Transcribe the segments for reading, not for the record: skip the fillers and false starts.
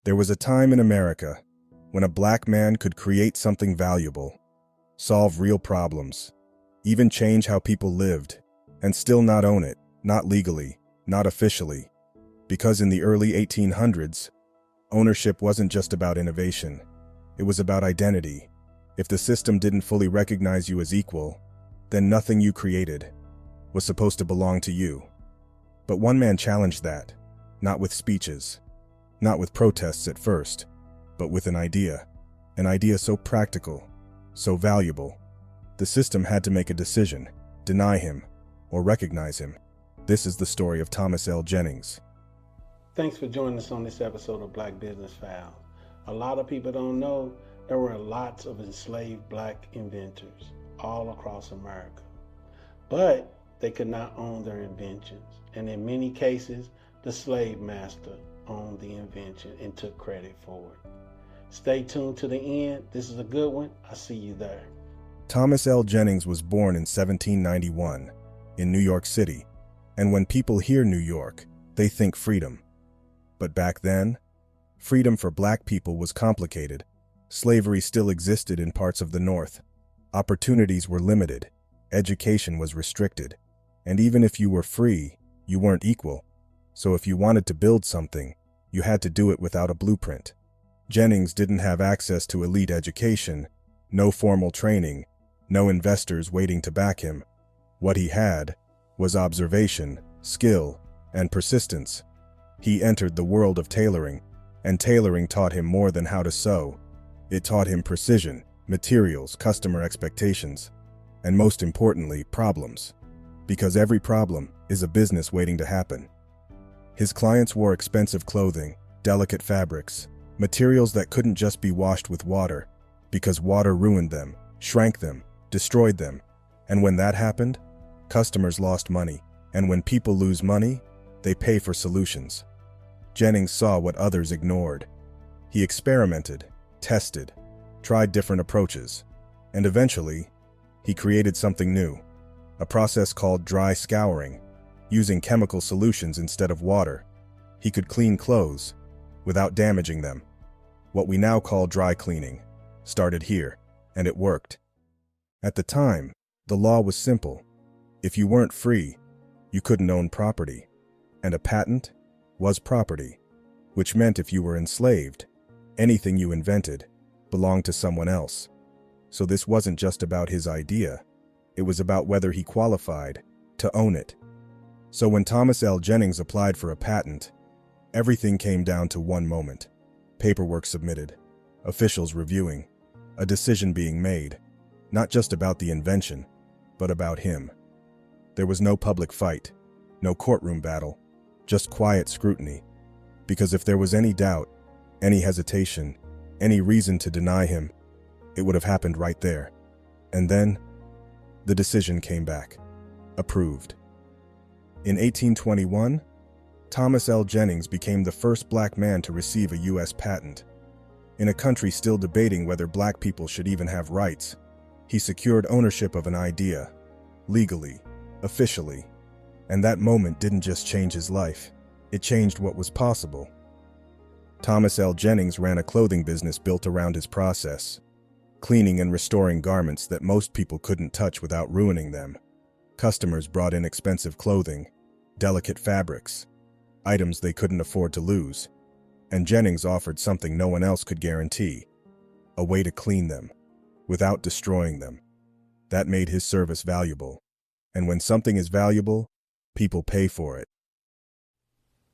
There was a time in America when a black man could create something valuable, solve real problems, even change how people lived, and still not own it, not legally, not officially. Because in the early 1800s, ownership wasn't just about innovation, it was about identity. If the system didn't fully recognize you as equal, then nothing you created was supposed to belong to you. But one man challenged that, not with speeches, not with protests at first, but with an idea so practical, so valuable. The system had to make a decision, deny him or recognize him. This is the story of Thomas L. Jennings. Thanks for joining us on this episode of Black Business Files. A lot of people don't know there were lots of enslaved black inventors all across America, but they could not own their inventions. And in many cases, the slave master owned the invention and took credit for it. Stay tuned to the end. This is a good one. I'll see you there. Thomas L. Jennings was born in 1791 in New York City, and when people hear New York, they think freedom. But back then, freedom for black people was complicated. Slavery still existed in parts of the North. Opportunities were limited, education was restricted, and even if you were free, you weren't equal. So if you wanted to build something, you had to do it without a blueprint. Jennings didn't have access to elite education, no formal training, no investors waiting to back him. What he had was observation, skill, and persistence. He entered the world of tailoring, and tailoring taught him more than how to sew. It taught him precision, materials, customer expectations, and most importantly, problems. Because every problem is a business waiting to happen. His clients wore expensive clothing, delicate fabrics, materials that couldn't just be washed with water, because water ruined them, shrank them, destroyed them. And when that happened, customers lost money. And when people lose money, they pay for solutions. Jennings saw what others ignored. He experimented, tested, tried different approaches, and eventually, he created something new, a process called dry scouring. Using chemical solutions instead of water, he could clean clothes without damaging them. What we now call dry cleaning started here, and it worked. At the time, the law was simple. If you weren't free, you couldn't own property, and a patent was property, which meant if you were enslaved, anything you invented belonged to someone else. So this wasn't just about his idea, it was about whether he qualified to own it. So when Thomas L. Jennings applied for a patent, everything came down to one moment. Paperwork submitted, officials reviewing, a decision being made, not just about the invention, but about him. There was no public fight, no courtroom battle, just quiet scrutiny. Because if there was any doubt, any hesitation, any reason to deny him, it would have happened right there. And then, the decision came back. Approved. In 1821, Thomas L. Jennings became the first black man to receive a U.S. patent. In a country still debating whether black people should even have rights, he secured ownership of an idea, legally, officially. And that moment didn't just change his life, it changed what was possible. Thomas L. Jennings ran a clothing business built around his process, cleaning and restoring garments that most people couldn't touch without ruining them. Customers brought in expensive clothing, delicate fabrics, items they couldn't afford to lose, and Jennings offered something no one else could guarantee, a way to clean them, without destroying them. That made his service valuable, and when something is valuable, people pay for it.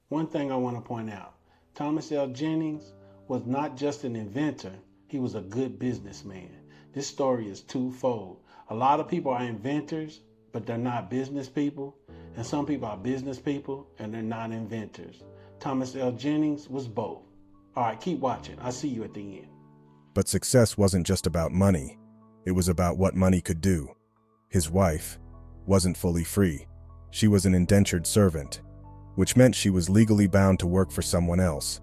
One thing I want to point out, Thomas L. Jennings was not just an inventor, he was a good businessman. This story is twofold. A lot of people are inventors, but they're not business people, and some people are business people and they're not inventors. Thomas L. Jennings was both. All right, keep watching. I'll see you at the end. But success wasn't just about money. It was about what money could do. His wife wasn't fully free. She was an indentured servant, which meant she was legally bound to work for someone else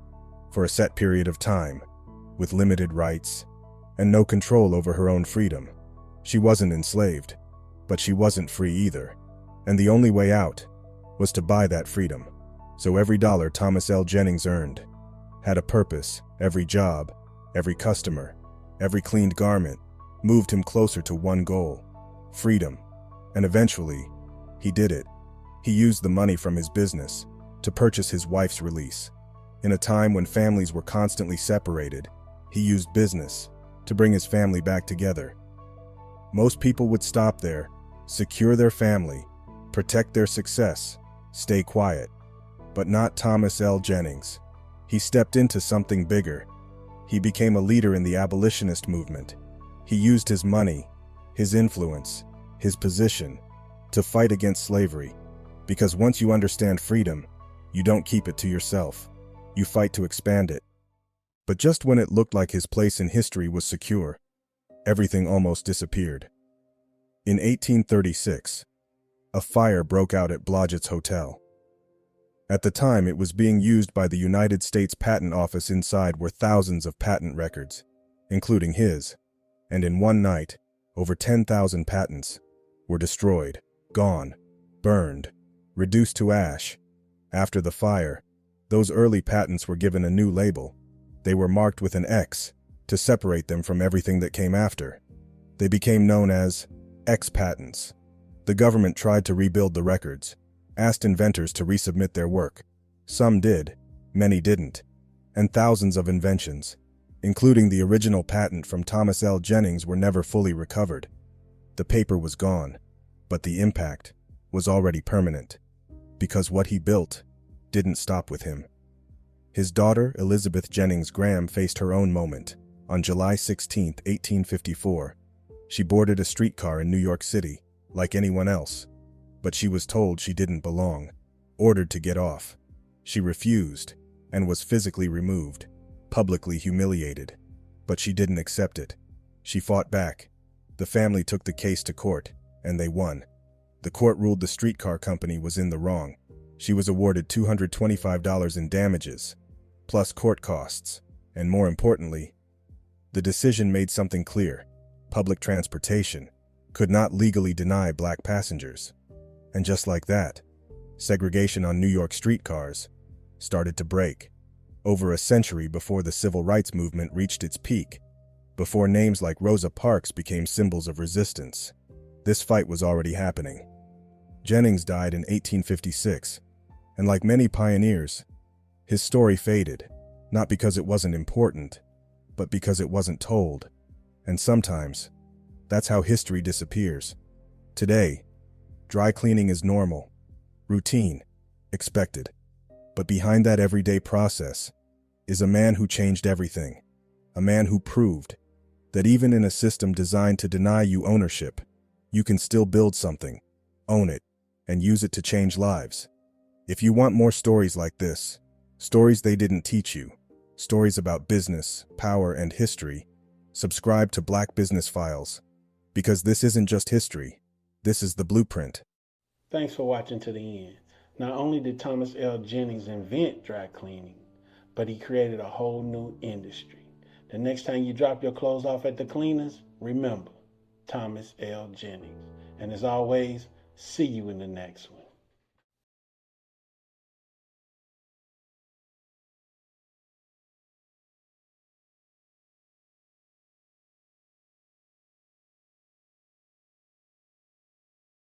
for a set period of time, with limited rights and no control over her own freedom. She wasn't enslaved, but she wasn't free either, and the only way out was to buy that freedom. So every dollar Thomas L. Jennings earned, had a purpose. Every job, every customer, every cleaned garment moved him closer to one goal: freedom. And eventually, he did it. He used the money from his business to purchase his wife's release. In a time when families were constantly separated, he used business to bring his family back together. Most people would stop there, secure their family, protect their success, stay quiet. But not Thomas L. Jennings. He stepped into something bigger. He became a leader in the abolitionist movement. He used his money, his influence, his position to fight against slavery. Because once you understand freedom, you don't keep it to yourself. You fight to expand it. But just when it looked like his place in history was secure, everything almost disappeared. In 1836, a fire broke out at Blodgett's Hotel. At the time, it was being used by the United States Patent Office. Inside were thousands of patent records, including his, and in one night, over 10,000 patents were destroyed, gone, burned, reduced to ash. After the fire, those early patents were given a new label. They were marked with an X to separate them from everything that came after. They became known as X patents. The government tried to rebuild the records, asked inventors to resubmit their work. Some did, many didn't, and thousands of inventions, including the original patent from Thomas L. Jennings, were never fully recovered. The paper was gone, but the impact was already permanent, because what he built didn't stop with him. His daughter, Elizabeth Jennings Graham, faced her own moment. On July 16, 1854, she boarded a streetcar in New York City, like anyone else. But she was told she didn't belong, ordered to get off. She refused, and was physically removed, publicly humiliated. But she didn't accept it. She fought back. The family took the case to court, and they won. The court ruled the streetcar company was in the wrong. She was awarded $225 in damages, plus court costs, and more importantly, the decision made something clear: public transportation could not legally deny black passengers. And just like that, segregation on New York streetcars started to break. Over a century before the civil rights movement reached its peak, before names like Rosa Parks became symbols of resistance, this fight was already happening. Jennings died in 1856, and like many pioneers, his story faded, not because it wasn't important, but because it wasn't told. And sometimes, that's how history disappears. Today, dry cleaning is normal, routine, expected. But behind that everyday process is a man who changed everything. A man who proved that even in a system designed to deny you ownership, you can still build something, own it, and use it to change lives. If you want more stories like this, stories they didn't teach you, stories about business, power, and history, subscribe to Black Business Files. Because this isn't just history, this is the blueprint. Thanks for watching to the end. Not only did Thomas L. Jennings invent dry cleaning, but he created a whole new industry. The next time you drop your clothes off at the cleaners, remember Thomas L. Jennings. And as always, see you in the next one.